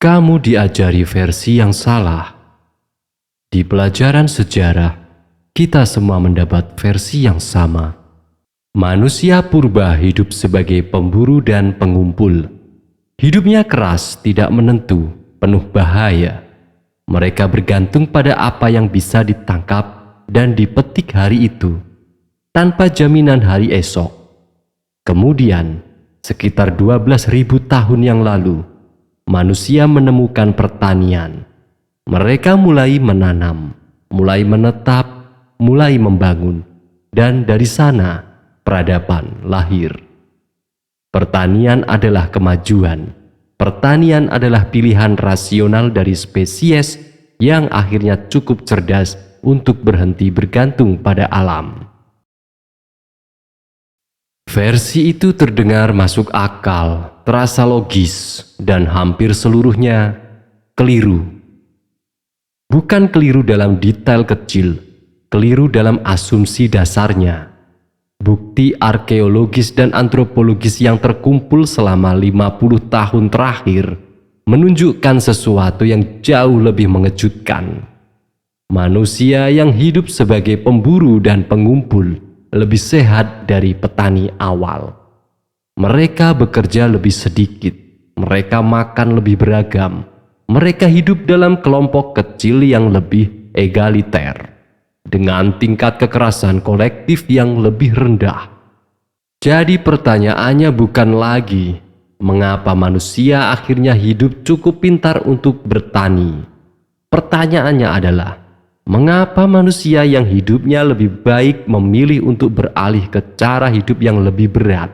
Kamu diajari versi yang salah. Di pelajaran sejarah, kita semua mendapat versi yang sama. Manusia purba hidup sebagai pemburu dan pengumpul. Hidupnya keras, tidak menentu, penuh bahaya. Mereka bergantung pada apa yang bisa ditangkap dan dipetik hari itu, tanpa jaminan hari esok. Kemudian, sekitar 12.000 tahun yang lalu, manusia menemukan pertanian. Mereka mulai menanam, mulai menetap, mulai membangun, dan dari sana peradaban lahir. Pertanian adalah kemajuan. Pertanian adalah pilihan rasional dari spesies yang akhirnya cukup cerdas untuk berhenti bergantung pada alam. Versi itu terdengar masuk akal, terasa logis, dan hampir seluruhnya keliru. Bukan keliru dalam detail kecil, keliru dalam asumsi dasarnya. Bukti arkeologis dan antropologis yang terkumpul selama 50 tahun terakhir menunjukkan sesuatu yang jauh lebih mengejutkan. Manusia yang hidup sebagai pemburu dan pengumpul lebih sehat dari petani awal. Mereka bekerja lebih sedikit, mereka makan lebih beragam, mereka hidup dalam kelompok kecil yang lebih egaliter, dengan tingkat kekerasan kolektif yang lebih rendah. Jadi pertanyaannya bukan lagi mengapa manusia akhirnya hidup cukup pintar untuk bertani. Pertanyaannya adalah mengapa manusia yang hidupnya lebih baik memilih untuk beralih ke cara hidup yang lebih berat,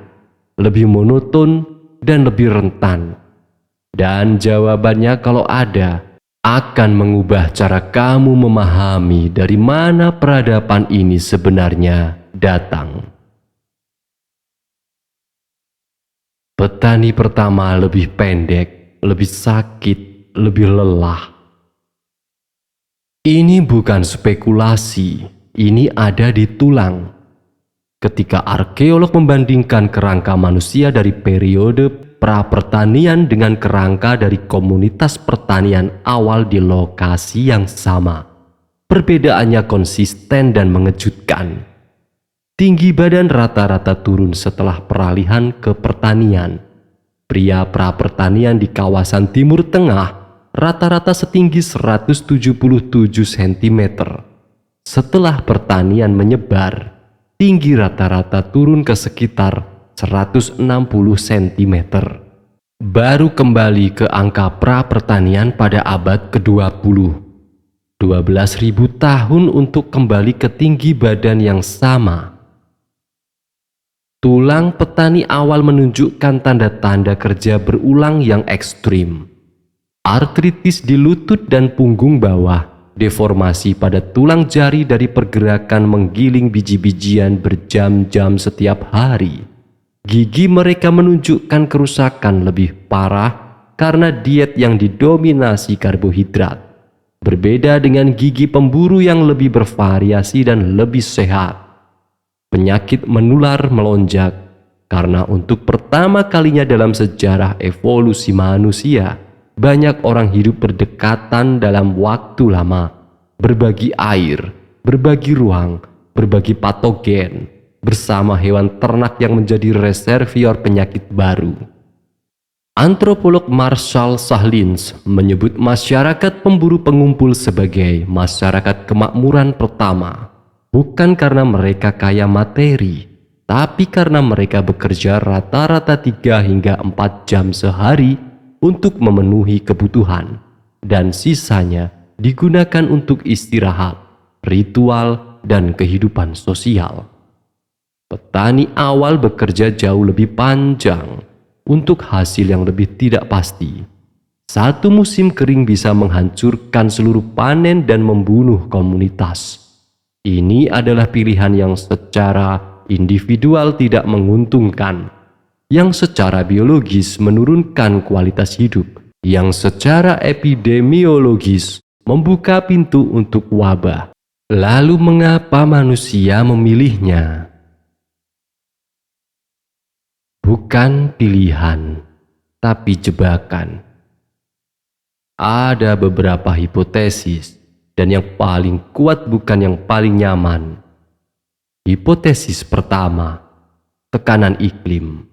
lebih monoton, dan lebih rentan. Dan jawabannya kalau ada, akan mengubah cara kamu memahami dari mana peradaban ini sebenarnya datang. Petani pertama lebih pendek, lebih sakit, lebih lelah. Ini bukan spekulasi, ini ada di tulang. Ketika arkeolog membandingkan kerangka manusia dari periode pra-pertanian dengan kerangka dari komunitas pertanian awal di lokasi yang sama, perbedaannya konsisten dan mengejutkan. Tinggi badan rata-rata turun setelah peralihan ke pertanian. Pria pra-pertanian di kawasan Timur Tengah rata-rata setinggi 177 cm. Setelah pertanian menyebar, tinggi rata-rata turun ke sekitar 160 cm. Baru kembali ke angka pra-pertanian pada abad ke-20. 12.000 tahun untuk kembali ke tinggi badan yang sama. Tulang petani awal menunjukkan tanda-tanda kerja berulang yang ekstrim. Artritis di lutut dan punggung bawah, deformasi pada tulang jari dari pergerakan menggiling biji-bijian berjam-jam setiap hari. Gigi mereka menunjukkan kerusakan lebih parah karena diet yang didominasi karbohidrat. Berbeda dengan gigi pemburu yang lebih bervariasi dan lebih sehat. Penyakit menular melonjak karena untuk pertama kalinya dalam sejarah evolusi manusia, banyak orang hidup berdekatan dalam waktu lama, berbagi air, berbagi ruang, berbagi patogen, bersama hewan ternak yang menjadi reservoir penyakit baru. Antropolog Marshall Sahlins menyebut masyarakat pemburu pengumpul sebagai masyarakat kemakmuran pertama, bukan karena mereka kaya materi, tapi karena mereka bekerja rata-rata 3 hingga 4 jam sehari untuk memenuhi kebutuhan, dan sisanya digunakan untuk istirahat, ritual, dan kehidupan sosial. Petani awal bekerja jauh lebih panjang untuk hasil yang lebih tidak pasti. Satu musim kering bisa menghancurkan seluruh panen dan membunuh komunitas. Ini adalah pilihan yang secara individual tidak menguntungkan, yang secara biologis menurunkan kualitas hidup, yang secara epidemiologis membuka pintu untuk wabah. Lalu mengapa manusia memilihnya? Bukan pilihan, tapi jebakan. Ada beberapa hipotesis, dan yang paling kuat bukan yang paling nyaman. Hipotesis pertama, tekanan iklim.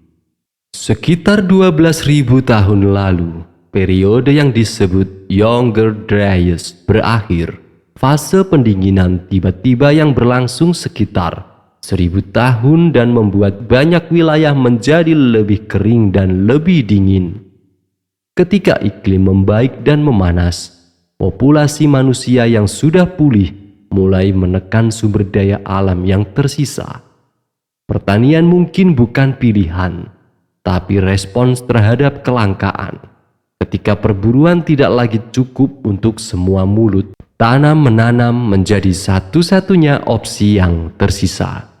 Sekitar 12.000 tahun lalu, periode yang disebut Younger Dryas berakhir. Fase pendinginan tiba-tiba yang berlangsung sekitar 1000 tahun dan membuat banyak wilayah menjadi lebih kering dan lebih dingin. Ketika iklim membaik dan memanas, populasi manusia yang sudah pulih mulai menekan sumber daya alam yang tersisa. Pertanian mungkin bukan pilihan, tapi respons terhadap kelangkaan. Ketika perburuan tidak lagi cukup untuk semua mulut, tanam-menanam menjadi satu-satunya opsi yang tersisa.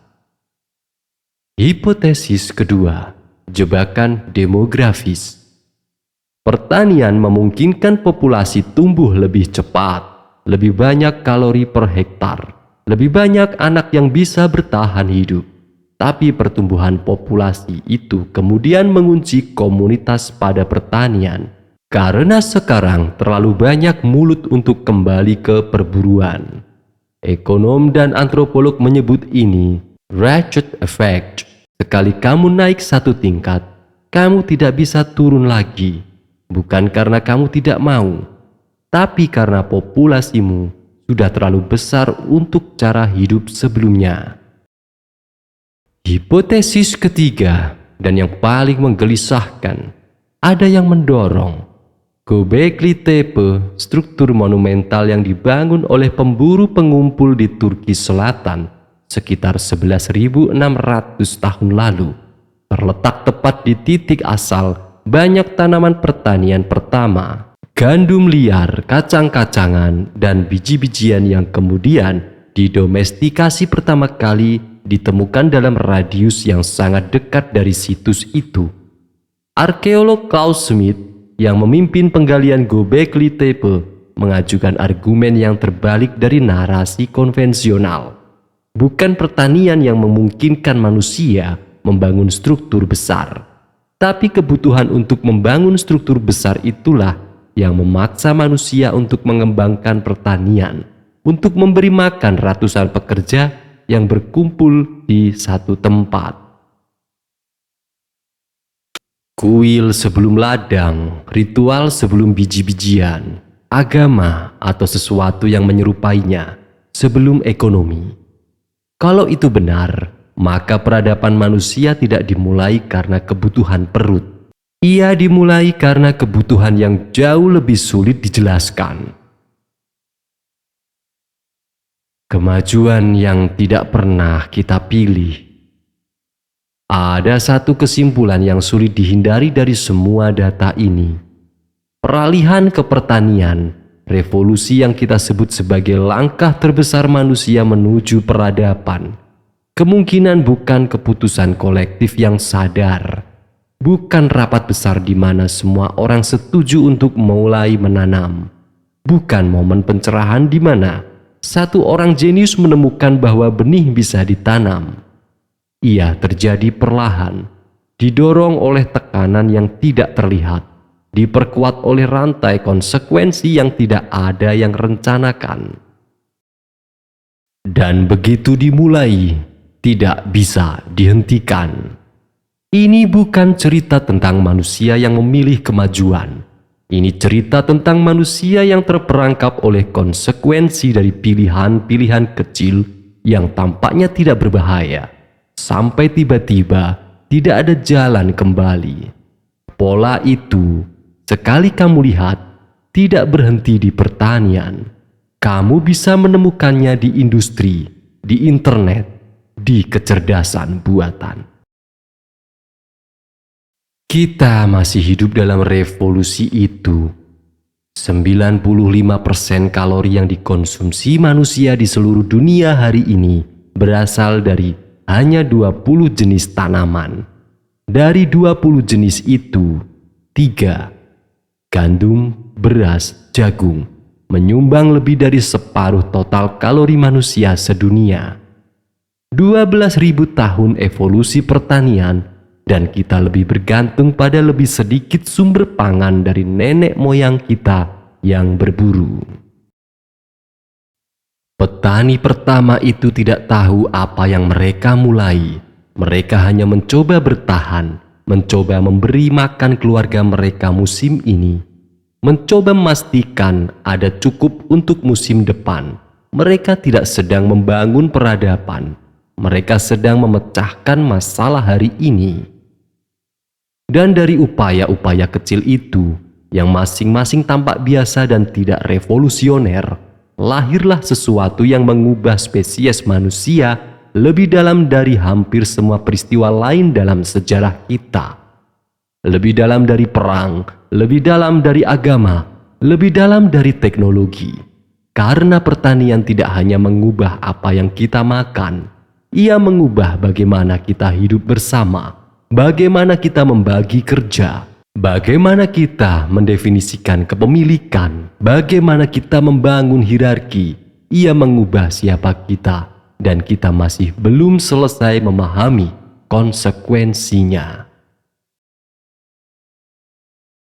Hipotesis kedua, jebakan demografis. Pertanian memungkinkan populasi tumbuh lebih cepat, lebih banyak kalori per hektar, lebih banyak anak yang bisa bertahan hidup. Tapi pertumbuhan populasi itu kemudian mengunci komunitas pada pertanian, karena sekarang terlalu banyak mulut untuk kembali ke perburuan. Ekonom dan antropolog menyebut ini ratchet effect. Sekali kamu naik satu tingkat, kamu tidak bisa turun lagi. Bukan karena kamu tidak mau, tapi karena populasimu sudah terlalu besar untuk cara hidup sebelumnya. Hipotesis ketiga, dan yang paling menggelisahkan, ada yang mendorong Göbekli Tepe, struktur monumental yang dibangun oleh pemburu pengumpul di Turki Selatan sekitar 11.600 tahun lalu, terletak tepat di titik asal banyak tanaman pertanian pertama, gandum liar, kacang-kacangan, dan biji-bijian yang kemudian didomestikasi pertama kali ditemukan dalam radius yang sangat dekat dari situs itu. Arkeolog Klaus Schmidt yang memimpin penggalian Göbekli Tepe mengajukan argumen yang terbalik dari narasi konvensional. Bukan pertanian yang memungkinkan manusia membangun struktur besar, tapi kebutuhan untuk membangun struktur besar itulah yang memaksa manusia untuk mengembangkan pertanian, untuk memberi makan ratusan pekerja yang berkumpul di satu tempat. Kuil sebelum ladang, ritual sebelum biji-bijian, agama atau sesuatu yang menyerupainya sebelum ekonomi. Kalau itu benar, maka peradaban manusia tidak dimulai karena kebutuhan perut. Ia dimulai karena kebutuhan yang jauh lebih sulit dijelaskan. Kemajuan yang tidak pernah kita pilih. Ada satu kesimpulan yang sulit dihindari dari semua data ini. Peralihan ke pertanian, revolusi yang kita sebut sebagai langkah terbesar manusia menuju peradaban, kemungkinan bukan keputusan kolektif yang sadar, bukan rapat besar di mana semua orang setuju untuk mulai menanam, bukan momen pencerahan di mana satu orang jenius menemukan bahwa benih bisa ditanam. Ia terjadi perlahan, didorong oleh tekanan yang tidak terlihat, diperkuat oleh rantai konsekuensi yang tidak ada yang rencanakan. Dan begitu dimulai, tidak bisa dihentikan. Ini bukan cerita tentang manusia yang memilih kemajuan. Ini cerita tentang manusia yang terperangkap oleh konsekuensi dari pilihan-pilihan kecil yang tampaknya tidak berbahaya, sampai tiba-tiba tidak ada jalan kembali. Pola itu, sekali kamu lihat, tidak berhenti di pertanian. Kamu bisa menemukannya di industri, di internet, di kecerdasan buatan. Kita masih hidup dalam revolusi itu. 95% kalori yang dikonsumsi manusia di seluruh dunia hari ini berasal dari hanya 20 jenis tanaman. Dari 20 jenis itu, 3, gandum, beras, jagung, menyumbang lebih dari separuh total kalori manusia sedunia. 12.000 tahun evolusi pertanian, dan kita lebih bergantung pada lebih sedikit sumber pangan dari nenek moyang kita yang berburu. Petani pertama itu tidak tahu apa yang mereka mulai. Mereka hanya mencoba bertahan, mencoba memberi makan keluarga mereka musim ini, mencoba memastikan ada cukup untuk musim depan. Mereka tidak sedang membangun peradaban, mereka sedang memecahkan masalah hari ini. Dan dari upaya-upaya kecil itu, yang masing-masing tampak biasa dan tidak revolusioner, lahirlah sesuatu yang mengubah spesies manusia lebih dalam dari hampir semua peristiwa lain dalam sejarah kita. Lebih dalam dari perang, lebih dalam dari agama, lebih dalam dari teknologi. Karena pertanian tidak hanya mengubah apa yang kita makan, ia mengubah bagaimana kita hidup bersama, bagaimana kita membagi kerja, bagaimana kita mendefinisikan kepemilikan, bagaimana kita membangun hierarki. Ia mengubah siapa kita, dan kita masih belum selesai memahami konsekuensinya.